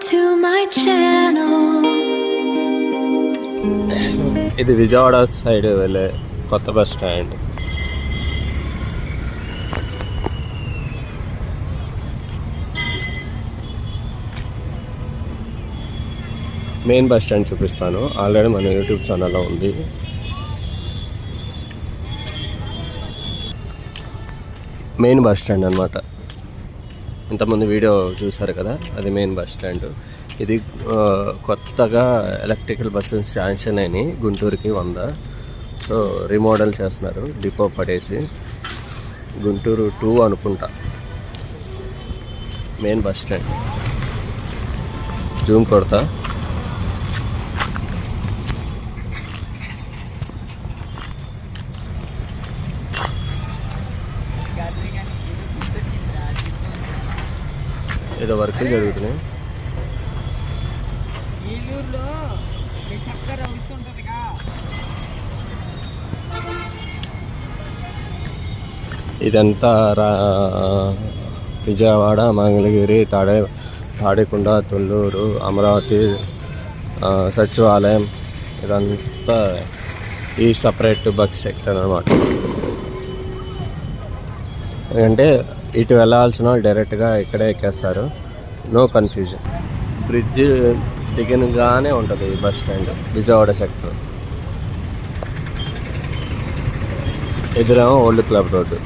to my channel. ఇది Vijayawada side వెళ్ళే కొత్త bus stand. Main bus stand చూపిస్తాను, ఆల్రెడీ మన యూట్యూబ్ ఛానల్లో ఉంది. మెయిన్ బస్ స్టాండ్ అనమాట. ఇంతకుముందు వీడియో చూసారు కదా, అది మెయిన్ బస్ స్టాండ్. ఇది కొత్తగా ఎలక్ట్రికల్ బస్సెస్ శాంక్షన్ అయినాయి గుంటూరుకి 100. సో రీమోడల్ చేస్తున్నారు, డిపో పడేసి. గుంటూరు 2 అనుకుంటా మెయిన్ బస్ స్టాండ్. జూమ్ కొడతా. ఏదో వర్క్ జరుగుతున్నాయి. ఇదంతా విజయవాడ, మంగళగిరి, తాడేకొండ, తొల్లూరు, అమరావతి, సచివాలయం, ఇదంతా ఈ సపరేట్ బస్ సెక్టర్ అనమాట. ఎందుకంటే ఇటు వెళ్ళాల్సిన వాళ్ళు డైరెక్ట్గా ఇక్కడే ఎక్కేస్తారు, నో కన్ఫ్యూజన్. బ్రిడ్జ్ దిగనగానే ఉంటుంది ఈ బస్ స్టాండ్, విజయవాడ సెక్టర్. ఎదురేమో ఓల్డ్ క్లబ్ రోడ్డు.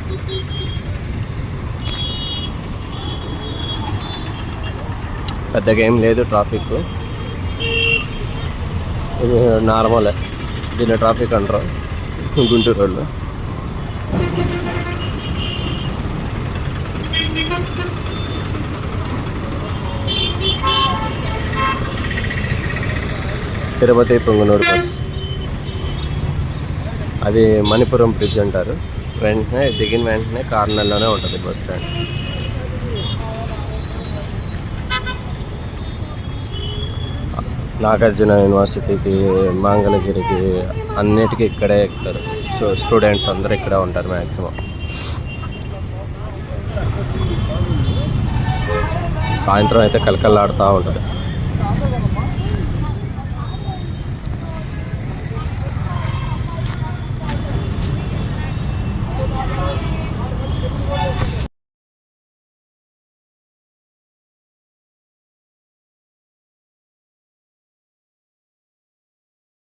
పెద్దగా ఏం లేదు ట్రాఫిక్, ఇది నార్మలే. దీన్ని ట్రాఫిక్ అంటారు గుంటూరు రోడ్లో. తిరుపతి పొంగనూరు బస్, అది మణిపురం బ్రిడ్జ్ అంటారు. వెంటనే దిగిన వెంటనే కార్నర్లోనే ఉంటుంది బస్ స్టాండ్. నాగార్జున యూనివర్సిటీకి, మంగళగిరికి, అన్నిటికీ ఇక్కడే ఎక్కుతారు. సో స్టూడెంట్స్ అందరూ ఇక్కడే ఉంటారు మ్యాక్సిమం. సాయంత్రం అయితే కలకల్లాడుతూ ఉంటుంది.